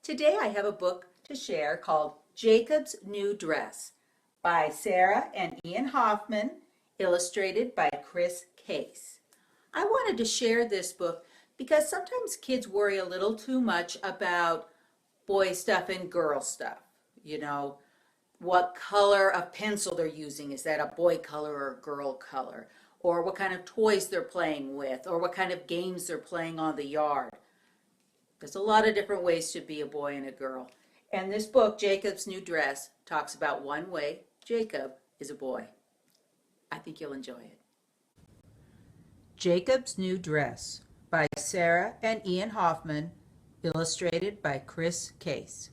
Today I have a book to share called Jacob's New Dress by Sarah and Ian Hoffman, illustrated by Chris Case. I wanted to share this book because sometimes kids worry a little too much about boy stuff and girl stuff. You know, what color of pencil they're using. Is that a boy color or a girl color? Or what kind of toys they're playing with, or what kind of games they're playing on the yard. There's a lot of different ways to be a boy and a girl. And this book, Jacob's New Dress, talks about one way Jacob is a boy. I think you'll enjoy it. Jacob's New Dress by Sarah and Ian Hoffman, illustrated by Chris Case.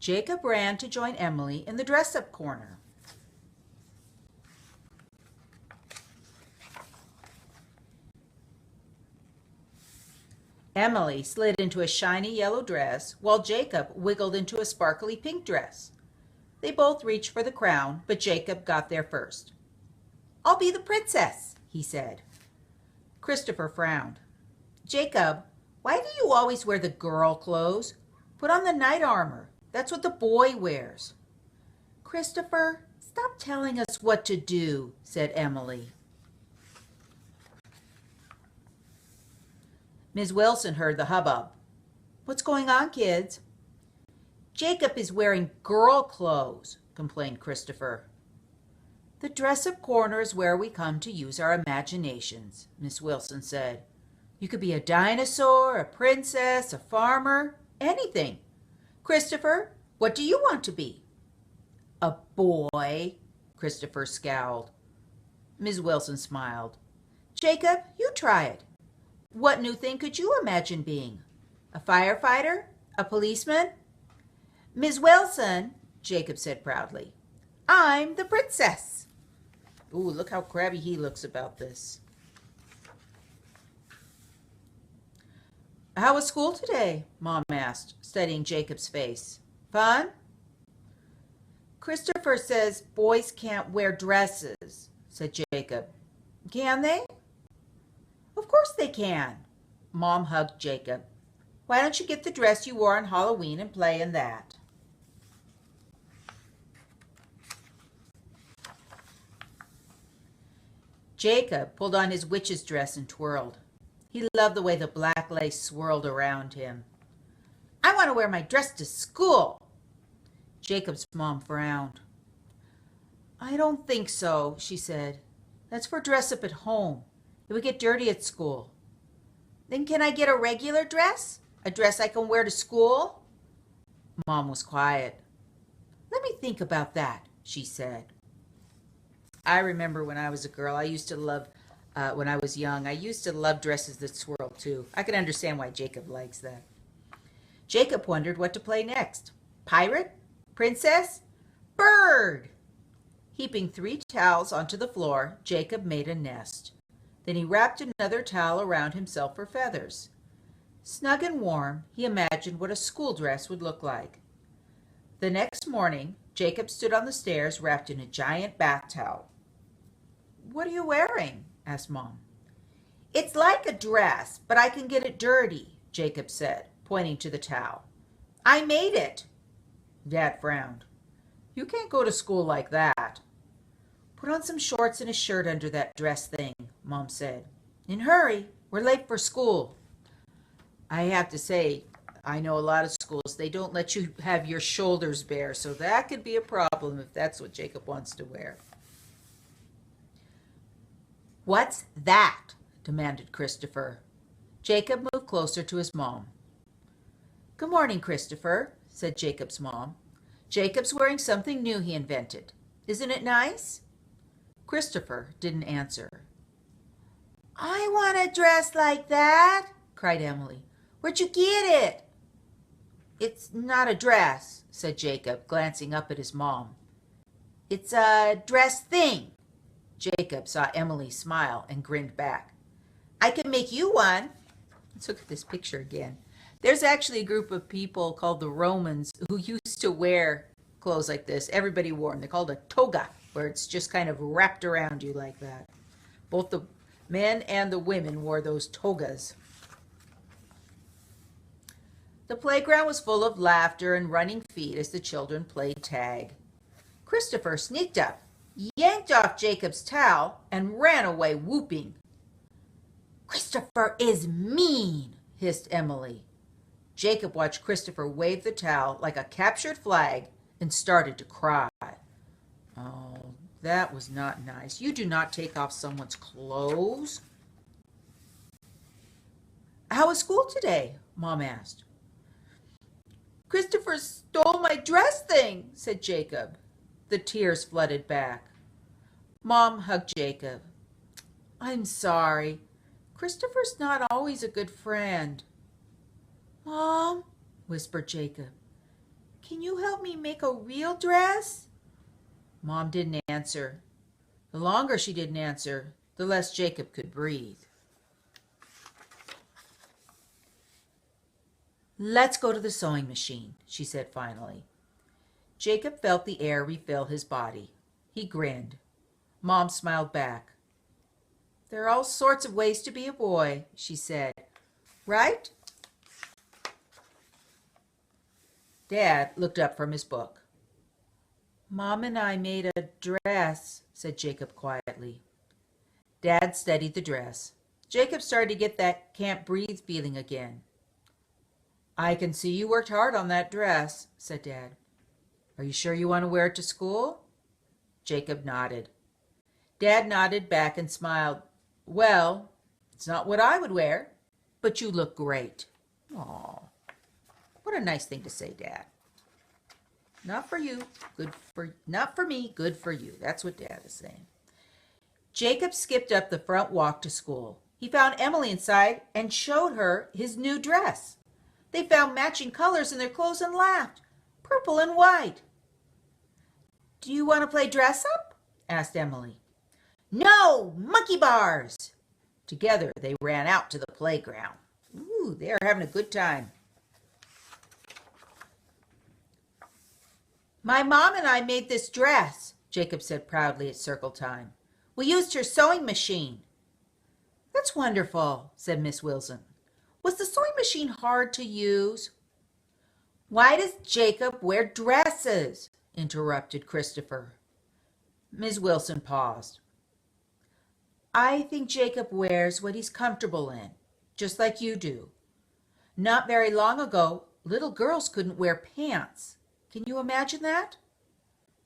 Jacob ran to join Emily in the dress-up corner. Emily slid into a shiny yellow dress, while Jacob wiggled into a sparkly pink dress. They both reached for the crown, but Jacob got there first. "I'll be the princess," he said. Christopher frowned. "Jacob, why do you always wear the girl clothes? Put on the knight armor. That's what the boy wears." "Christopher, stop telling us what to do," said Emily. Ms. Wilson heard the hubbub. "What's going on, kids?" "Jacob is wearing girl clothes," complained Christopher. "The dress-up corner is where we come to use our imaginations," Miss Wilson said. "You could be a dinosaur, a princess, a farmer, anything. Christopher, what do you want to be?" "A boy," Christopher scowled. Ms. Wilson smiled. "Jacob, you try it. What new thing could you imagine being? A firefighter? A policeman?" "Ms. Wilson," Jacob said proudly, "I'm the princess." Ooh, look how crabby he looks about this. "How was school today?" Mom asked, studying Jacob's face. "Fun?" "Christopher says boys can't wear dresses," said Jacob. "Can they?" "Of course they can." Mom hugged Jacob. "Why don't you get the dress you wore on Halloween and play in that?" Jacob pulled on his witch's dress and twirled. He loved the way the black lace swirled around him. "I want to wear my dress to school." Jacob's mom frowned. "I don't think so," she said. "That's for dress up at home. It would get dirty at school." "Then can I get a regular dress? A dress I can wear to school?" Mom was quiet. "Let me think about that," she said. I remember when I was a girl, when I was young, I used to love dresses that swirled too. I can understand why Jacob likes that. Jacob wondered what to play next. Pirate? Princess? Bird! Heaping 3 towels onto the floor, Jacob made a nest. Then he wrapped another towel around himself for feathers. Snug and warm, he imagined what a school dress would look like. The next morning, Jacob stood on the stairs wrapped in a giant bath towel. "What are you wearing?" asked Mom. "It's like a dress, but I can get it dirty," Jacob said, pointing to the towel. "I made it." Dad frowned. "You can't go to school like that." "Put on some shorts and a shirt under that dress thing," Mom said. "And hurry, we're late for school." I have to say, I know a lot of schools, they don't let you have your shoulders bare, so that could be a problem if that's what Jacob wants to wear. "What's that?" demanded Christopher. Jacob moved closer to his mom. "Good morning, Christopher," said Jacob's mom. "Jacob's wearing something new he invented. Isn't it nice?" Christopher didn't answer. "I want a dress like that," cried Emily. "Where'd you get it?" "It's not a dress," said Jacob, glancing up at his mom. "It's a dress thing." Jacob saw Emily smile and grinned back. "I can make you one." Let's look at this picture again. There's actually a group of people called the Romans who used to wear clothes like this. Everybody wore them. They're called a toga. where it's just kind of wrapped around you like that. Both the men and the women wore those togas. The playground was full of laughter and running feet as the children played tag. Christopher sneaked up, yanked off Jacob's towel, and ran away whooping. "Christopher is mean," hissed Emily. Jacob watched Christopher wave the towel like a captured flag and started to cry. "Oh, that was not nice. You do not take off someone's clothes." "How was school today?" Mom asked. "Christopher stole my dress thing," said Jacob. The tears flooded back. Mom hugged Jacob. "I'm sorry. Christopher's not always a good friend." "Mom," whispered Jacob, "can you help me make a real dress?" Mom didn't answer. The longer she didn't answer, the less Jacob could breathe. "Let's go to the sewing machine," she said finally. Jacob felt the air refill his body. He grinned. Mom smiled back. "There are all sorts of ways to be a boy," she said. "Right?" Dad looked up from his book. "Mom and I made a dress," said Jacob quietly. Dad studied the dress. Jacob started to get that can't breathe feeling again. "I can see you worked hard on that dress," said Dad. "Are you sure you want to wear it to school?" Jacob nodded. Dad nodded back and smiled. "Well, it's not what I would wear, but you look great." "Aw, what a nice thing to say, Dad. Not for you, not for me, good for you." That's what Dad is saying. Jacob skipped up the front walk to school. He found Emily inside and showed her his new dress. They found matching colors in their clothes and laughed. Purple and white. "Do you want to play dress up?" asked Emily. "No, monkey bars." Together they ran out to the playground. Ooh, they are having a good time. "My mom and I made this dress," Jacob said proudly at circle time. "We used her sewing machine." "That's wonderful," said Miss Wilson. "Was the sewing machine hard to use?" "Why does Jacob wear dresses?" interrupted Christopher. Ms. Wilson paused. "I think Jacob wears what he's comfortable in, just like you do. Not very long ago, little girls couldn't wear pants. Can you imagine that?"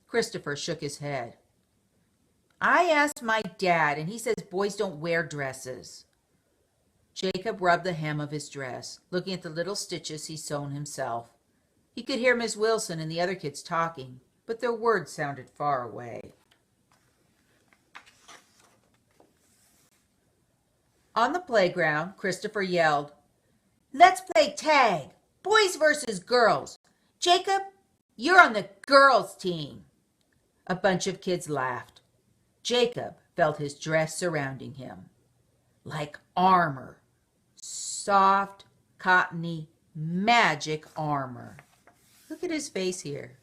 Christopher shook his head. "I asked my dad, and he says boys don't wear dresses." Jacob rubbed the hem of his dress, looking at the little stitches he'd sewn himself. He could hear Miss Wilson and the other kids talking, but their words sounded far away. On the playground, Christopher yelled, "Let's play tag, boys versus girls. Jacob, you're on the girls' team." A bunch of kids laughed. Jacob felt his dress surrounding him, like armor, soft, cottony, magic armor. Look at his face here.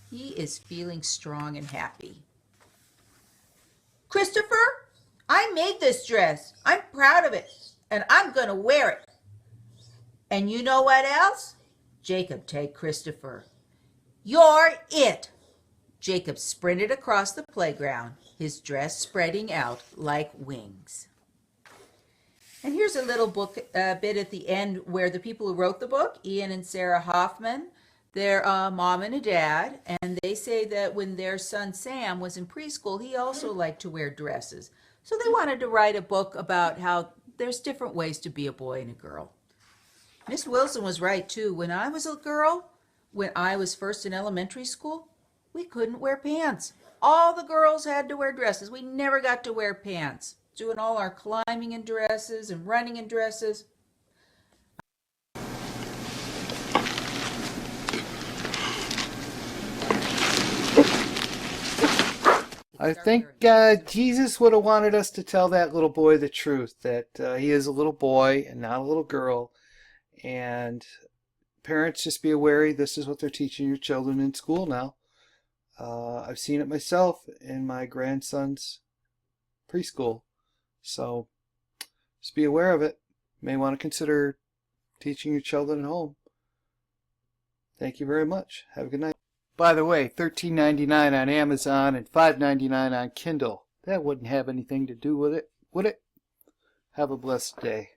He is feeling strong and happy. "Christopher, I made this dress. I'm proud of it, and I'm going to wear it. And you know what else?" Jacob tagged Christopher. "You're it." Jacob sprinted across the playground, his dress spreading out like wings. And here's a little book bit at the end where the people who wrote the book, Ian and Sarah Hoffman, they're a mom and a dad, and they say that when their son Sam was in preschool, he also liked to wear dresses. So they wanted to write a book about how there's different ways to be a boy and a girl. Miss Wilson was right, too. When I was a girl, when I was first in elementary school, we couldn't wear pants. All the girls had to wear dresses. We never got to wear pants. Doing all our climbing in dresses and running in dresses. I think Jesus would have wanted us to tell that little boy the truth, that he is a little boy and not a little girl. And parents, just be aware this is what they're teaching your children in school now. I've seen it myself in my grandson's preschool. So just be aware of it. You may want to consider teaching your children at home. Thank you very much. Have a good night. By the way, $13.99 on Amazon and $5.99 on Kindle. That wouldn't have anything to do with it, would it? Have a blessed day.